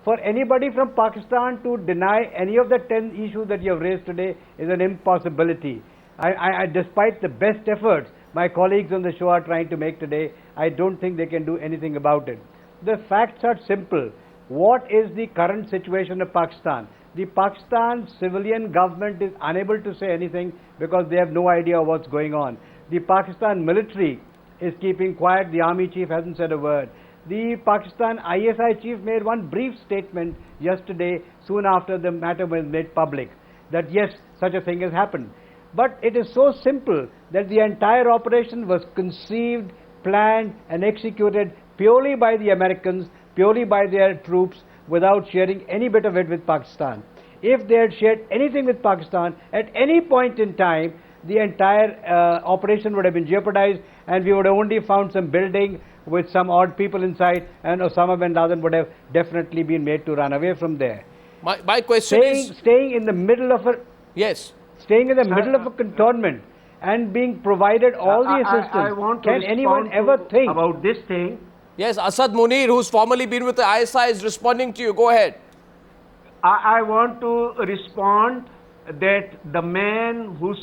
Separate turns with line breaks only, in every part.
for anybody from Pakistan to deny any of the 10 issues that you have raised today is an impossibility. Despite the best efforts my colleagues on the show are trying to make today, I don't think they can do anything about it. The facts are simple. What is the current situation of Pakistan? The Pakistan civilian government is unable to say anything because they have no idea what's going on. The Pakistan military is keeping quiet. The army chief hasn't said a word. The Pakistan ISI chief made one brief statement yesterday, soon after the matter was made public, that yes, such a thing has happened. But it is so simple that the entire operation was conceived, planned and executed purely by the Americans, purely by their troops, without sharing any bit of it with Pakistan. If they had shared anything with Pakistan at any point in time, the entire operation would have been jeopardized, and we would have only found some building with some odd people inside, and Osama bin Laden would have definitely been made to run away from there.
My question is...
Staying in the middle of a...
Yes.
Staying in the middle of a cantonment and being provided all the assistance. Can anyone ever think
about this thing?
Yes, Asad Munir, who's formerly been with the ISI, is responding to you. Go ahead.
I want to respond that the man who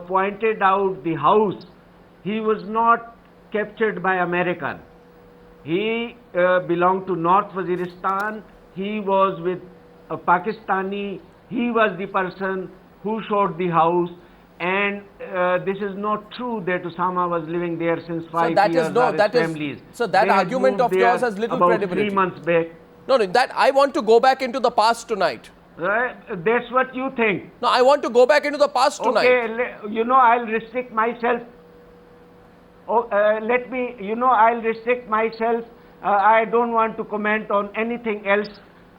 pointed out the house, he was not captured by American. He belonged to North Waziristan. He was with a Pakistani. He was the person who showed the house. And this is not true that Osama was living there since 5 years. Families.
So that argument of yours has little
about
credibility.
3 months back.
No, that I want to go back into the past tonight.
That's what you think.
No, I want to go back into the past tonight.
Okay, I'll restrict myself. I'll restrict myself. I don't want to comment on anything else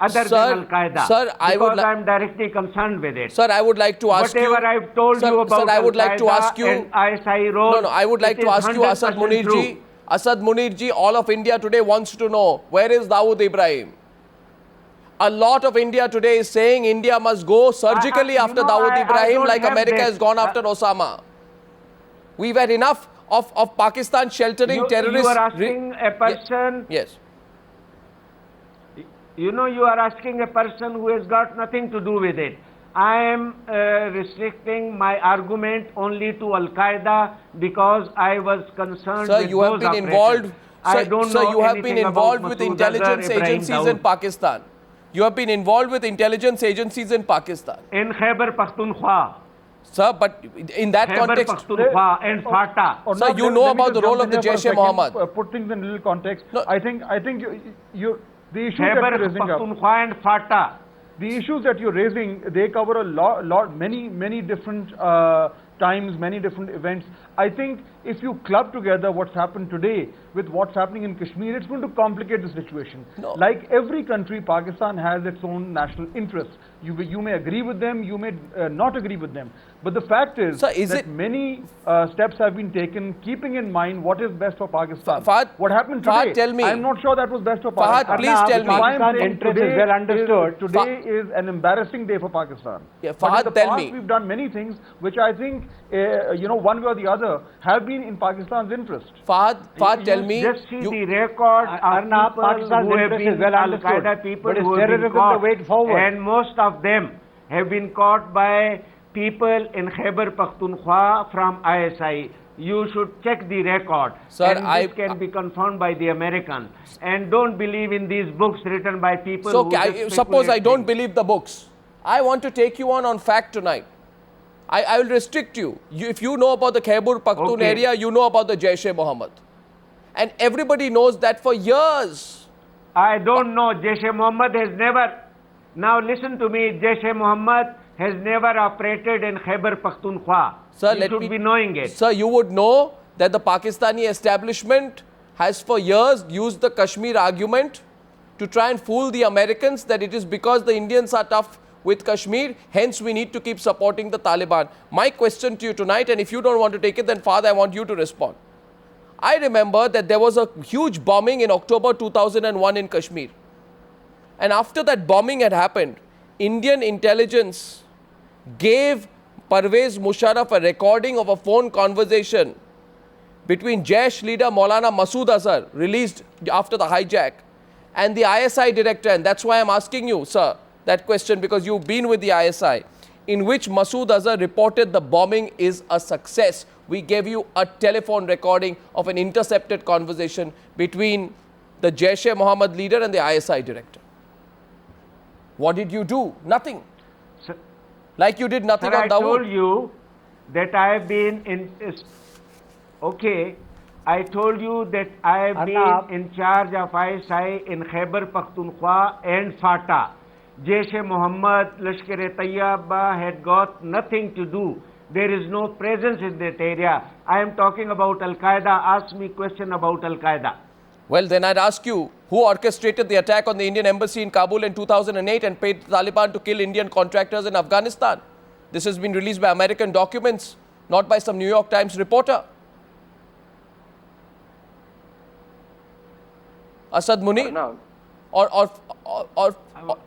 other than Al-Qaeda.
Sir,
I'm directly concerned with it.
Sir, I would like to ask
Whatever I've told you about
I would like to ask you,
and ISI road,
I would like to ask you, Asad Munirji. Asad Munirji, all of India today wants to know, where is Dawood Ibrahim? A lot of India today is saying India must go surgically after Dawood Ibrahim like America has gone after Osama. We've had enough of Pakistan sheltering terrorists.
You are asking a person...
Yes.
You are asking a person who has got nothing to do with it. I am restricting my argument only to Al-Qaeda because I was concerned with
you have been involved. You have been involved with intelligence agencies in Pakistan. You have been involved with intelligence agencies in Pakistan.
In Khyber Pakhtunkhwa.
Sir, but in that context...
Pakhtunkhwa and FATA.
Sir, you know about the role of the Jaish-e-Mohammed.
Put things in little context. No, I think the issues
Khyber Pakhtunkhwa and FATA.
The issues that you're raising, they cover many different times, many different events. I think if you club together what's happened today with what's happening in Kashmir, it's going to complicate the situation.
No.
Like every country, Pakistan has its own national interests. You may agree with them, you may not agree with them. But the fact is that many steps have been taken keeping in mind what is best for Pakistan. What happened today,
Fahad, tell me.
I'm not sure that was best for Pakistan.
Please tell me.
Today is an embarrassing day for Pakistan.
Yeah, Fahad, tell me.
We've done many things which I think, one way or the other, have been in Pakistan's interest.
Fahad, tell me.
Just see the record of people who have been Al-Qaeda people who have been caught, and most of them have been caught by people in Khyber Pakhtunkhwa from ISI. You should check the record.
Sir,
and this can be confirmed by the Americans. And don't believe in these books written by people who
suppose I don't believe the books. I want to take you on fact tonight. I will restrict you. If you know about the Khyber Pakhtun area, you know about the Jaish-e-Mohammed. And everybody knows that for years.
I don't know. Jaish-e-Mohammed has never... Now listen to me. Jaish-e-Mohammed has never operated in Khyber Pakhtunkhwa.
Sir,
you should be knowing it.
Sir, you would know that the Pakistani establishment has for years used the Kashmir argument to try and fool the Americans that it is because the Indians are tough with Kashmir, hence we need to keep supporting the Taliban. My question to you tonight, and if you don't want to take it, then Fahad, I want you to respond. I remember that there was a huge bombing in October 2001 in Kashmir. And after that bombing had happened, Indian intelligence gave Parvez Musharraf a recording of a phone conversation between Jaish leader Maulana Masood Azhar, released after the hijack, and the ISI director, and that's why I'm asking you, sir, that question, because you've been with the ISI, in which Masood Azhar reported the bombing is a success. We gave you a telephone recording of an intercepted conversation between the Jaish-e-Mohammed leader and the ISI director. What did you do? Nothing.
Sir,
like you did nothing on Dawood.
I told you that I have been in... Okay, I told you that I have been in charge of ISI in Khyber Pakhtunkhwa and FATA. Jaish-e-Mohammed, Lashkar-e-Tayyaba had got nothing to do. There is no presence in that area. I am talking about Al-Qaeda. Ask me question about Al-Qaeda.
Well, then I'd ask you, who orchestrated the attack on the Indian embassy in Kabul in 2008 and paid the Taliban to kill Indian contractors in Afghanistan? This has been released by American documents, not by some New York Times reporter. Asad Munir?
No.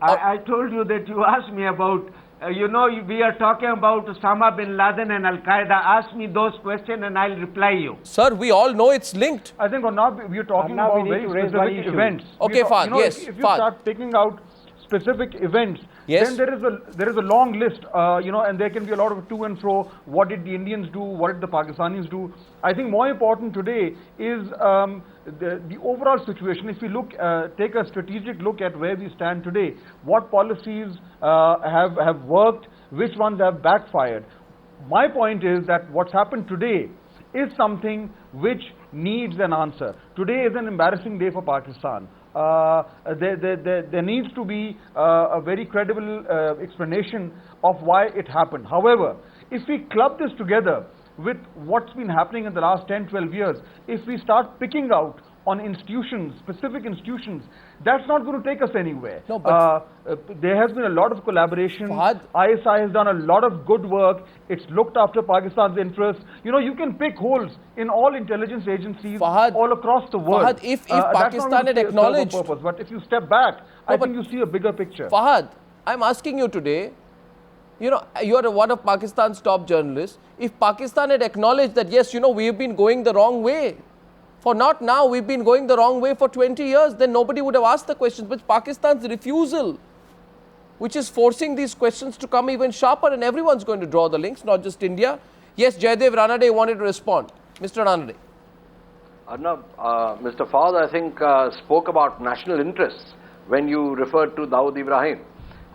I told you that you asked me about, you know, we are talking about Osama bin Laden and Al-Qaeda. Ask me those questions and I'll reply you.
Sir, we all know it's linked.
I think Arnab, we are talking about very specific events.
Okay, Fahd,
you know,
yes,
if you
Fahd.
start picking out specific events,
yes,
then there is a long list, you know, and there can be a lot of to and fro. What did the Indians do? What did the Pakistanis do? I think more important today is the overall situation. If we look, take a strategic look at where we stand today, what policies have worked, which ones have backfired. My point is that what's happened today is something which needs an answer. Today is an embarrassing day for Pakistan. There needs to be a very credible explanation of why it happened. However, if we club this together with what's been happening in the last 10, 12 years, if we start picking out on institutions, specific institutions, that's not going to take us anywhere.
No, but
there has been a lot of collaboration.
Fahd,
ISI has done a lot of good work. It's looked after Pakistan's interests. You know, you can pick holes in all intelligence agencies
Fahd,
all across the world.
Fahd, if Pakistan had acknowledged...
Purpose, but if you step back, I think you see a bigger picture.
Fahd, I'm asking you today, you know, you are one of Pakistan's top journalists. If Pakistan had acknowledged that, yes, you know, we've been going the wrong way, for not now, we've been going the wrong way for 20 years, then nobody would have asked the questions. But Pakistan's refusal, which is forcing these questions to come even sharper, and everyone's going to draw the links, not just India. Yes, Jaydev Ranade wanted to respond. Mr. Ranade.
Arnab, Mr. Fahd, I think, spoke about national interests when you referred to Dawood Ibrahim.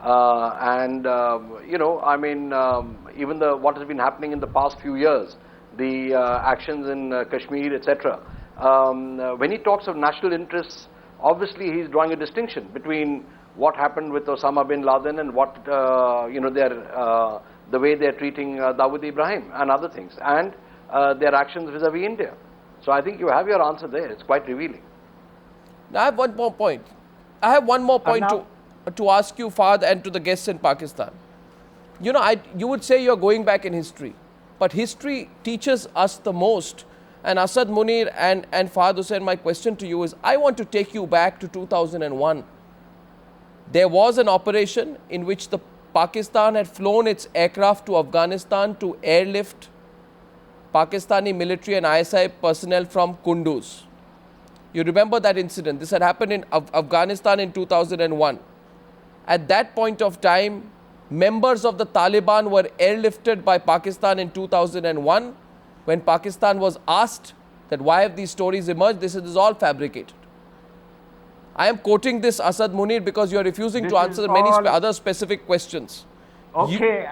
You know, I mean, even what has been happening in the past few years, the actions in Kashmir, etc. When he talks of national interests, obviously he's drawing a distinction between what happened with Osama bin Laden and what, you know, the way they're treating Dawood Ibrahim and other things, and their actions vis-a-vis India. So I think you have your answer there. It's quite revealing.
I have one more point. I have one more point to ask you, Fahd, and to the guests in Pakistan. You know, you would say you're going back in history, but history teaches us the most. And Asad Munir and Fahd Hussain, my question to you is, I want to take you back to 2001. There was an operation in which the Pakistan had flown its aircraft to Afghanistan to airlift Pakistani military and ISI personnel from Kunduz. You remember that incident? This had happened in Afghanistan in 2001. At that point of time, members of the Taliban were airlifted by Pakistan in 2001. When Pakistan was asked that why have these stories emerged, they said this is all fabricated. I am quoting this, Asad Munir, because you are refusing to answer many other specific questions.
Okay,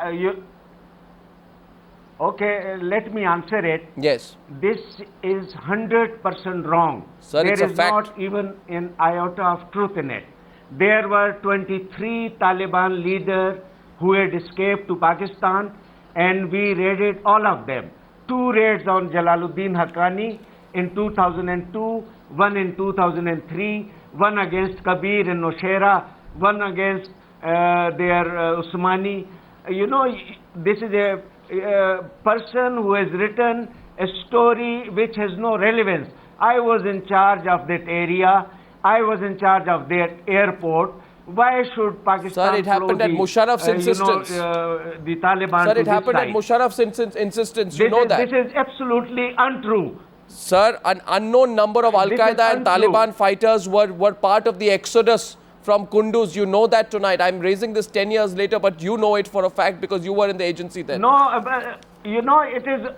okay, let me answer it.
Yes.
This is 100% wrong.
Sir,
there
it's a
is
fact.
not even an iota of truth in it. There were 23 Taliban leaders who had escaped to Pakistan, and we raided all of them. 2 raids on Jalaluddin Haqqani in 2002, 1 in 2003, 1 against Kabir in Nowshera, 1 against their Usmani. You know, this is a person who has written a story which has no relevance. I was in charge of that area. I was in charge of their airport. Why should Pakistan?
Sir, it happened at Musharraf's insistence.
The Taliban.
Sir, it happened at Musharraf's insistence. You know that.
This is absolutely untrue.
Sir, an unknown number of Al-Qaeda and Taliban fighters were part of the exodus from Kunduz. You know that tonight. I'm raising this 10 years later, but you know it for a fact because you were in the agency then.
No, you know, it is...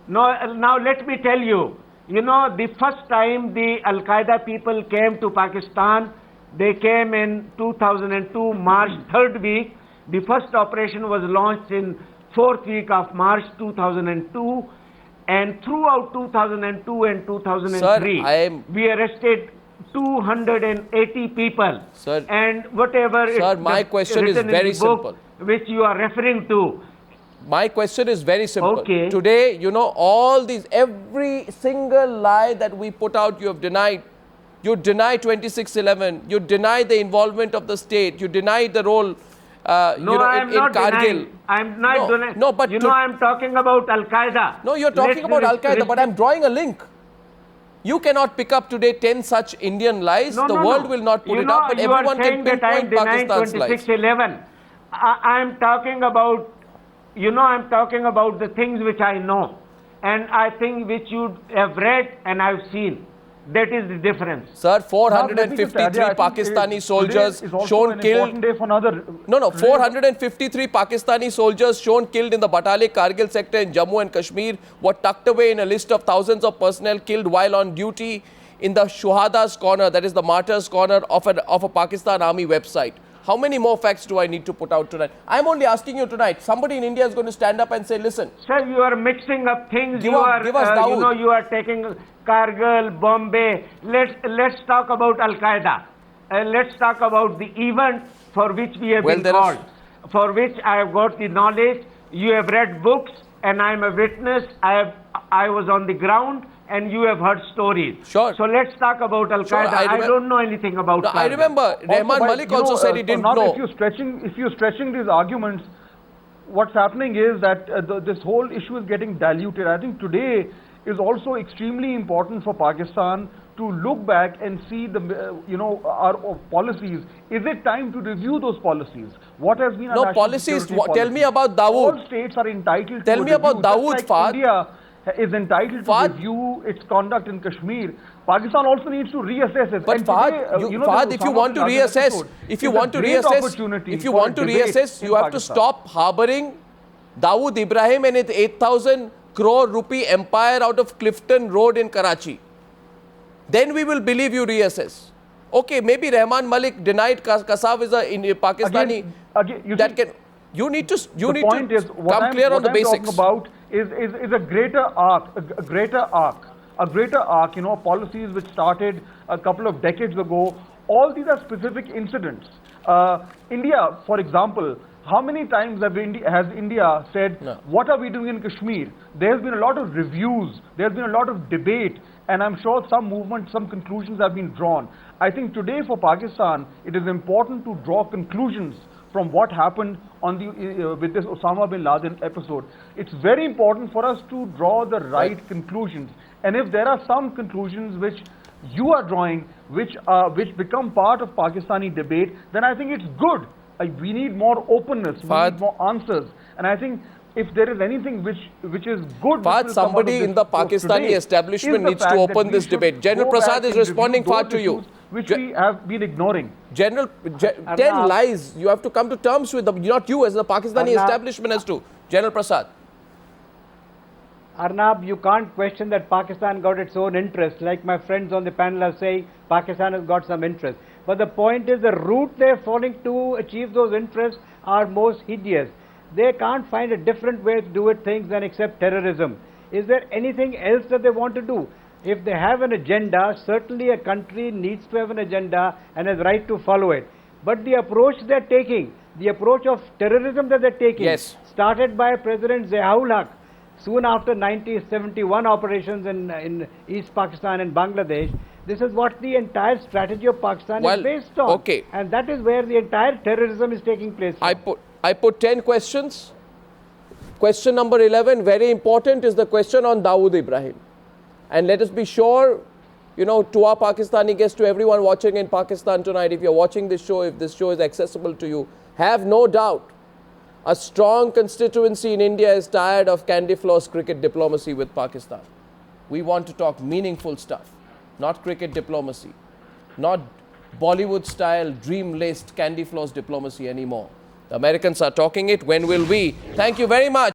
No, now let me tell you. You know, the first time the Al-Qaeda people came to Pakistan, they came in 2002, March 3rd week. The first operation was launched in 4th week of March 2002. And throughout 2002 and 2003,
Sir,
we arrested 280 people.
Sir,
and whatever
sir, my question is very simple.
Which you are referring to.
My question is very simple.
Okay.
Today, you know, every single lie that we put out, you have denied. You deny 26/11. You deny the involvement of the state. You deny the role, in Kargil.
I'm not denying.
No, but
you know, I'm talking about Al-Qaeda.
No, you're talking about Al-Qaeda, but I'm drawing a link. You cannot pick up today 10 such Indian lies. The world will not put it up, but everyone can pinpoint Pakistan's lies.
26/11. I'm talking about, you know, I'm talking about the things which I know, and I think which you have read and I've seen. That is the difference.
Sir, 453 Pakistani soldiers shown killed. 453 Pakistani soldiers shown killed in the Batale Kargil sector in Jammu and Kashmir were tucked away in a list of thousands of personnel killed while on duty in the Shuhada's Corner, that is the Martyrs' Corner of a Pakistan Army website. How many more facts do I need to put out tonight? I'm only asking you tonight. Somebody in India is going to stand up and say, listen.
Sir, you are mixing up things.
Give us Dawood.
You know, you are taking Kargil, Bombay. Let's talk about Al-Qaeda. Let's talk about the event for which we have been called, for which I have got the knowledge. You have read books, and I am a witness. I was on the ground, and you have heard stories.
Sure.
So let's talk about Al-Qaeda.
Sure,
I don't know anything about Kargil.
I remember Rehman Malik also said he didn't know.
If you're stretching these arguments, what's happening is that this whole issue is getting diluted. I think today is also extremely important for Pakistan to look back and see our policies. Is it time to review those policies? What has been our
policies? Tell me about Dawood.
All states are entitled to
tell me about Dawood, Fahd.
India is entitled to review its conduct in Kashmir. Pakistan also needs to reassess it.
But Fahd, if you want to reassess, you have to stop harboring Dawood Ibrahim and his 8,000 crore rupee empire out of Clifton Road in Karachi. Then we will believe you reassess. Okay, maybe Rehman Malik denied Kassav is a Pakistani. You need to come clear on the basics.
What I'm talking about is a greater arc, you know, policies which started a couple of decades ago. All these are specific incidents. India, for example, how many times has India said, what are we doing in Kashmir? There's been a lot of reviews, there's been a lot of debate, and I'm sure some movements, some conclusions have been drawn. I think today for Pakistan, it is important to draw conclusions from what happened on with this Osama bin Laden episode. It's very important for us to draw the right conclusions. And if there are some conclusions which you are drawing, which become part of Pakistani debate, then I think it's good. We need more openness, we need more answers. And I think if there is anything which is good...
Fahd, somebody in the Pakistani establishment needs to open this debate. General Prasad is responding, Fahd, to you.
Which we have been ignoring.
General, 10 lies, you have to come to terms with them, not you as the Pakistani establishment has to. General Prasad.
Arnab, you can't question that Pakistan got its own interest. Like my friends on the panel are saying, Pakistan has got some interest. But the point is the route they're following to achieve those interests are most hideous. They can't find a different way to do things than accept terrorism. Is there anything else that they want to do? If they have an agenda, certainly a country needs to have an agenda and has right to follow it. But the approach they're taking, the approach of terrorism that they're taking, started by President Ziaul Haq soon after 1971 operations in East Pakistan and Bangladesh. This is what the entire strategy of Pakistan is based on.
Okay.
And that is where the entire terrorism is taking place.
I put 10 questions. Question number 11, very important, is the question on Dawood Ibrahim. And let us be sure, you know, to our Pakistani guests, to everyone watching in Pakistan tonight, if you're watching this show, if this show is accessible to you, have no doubt, a strong constituency in India is tired of candy floss cricket diplomacy with Pakistan. We want to talk meaningful stuff, not cricket diplomacy, not Bollywood-style dream-laced candy floss diplomacy anymore. The Americans are talking it. When will we? Thank you very much.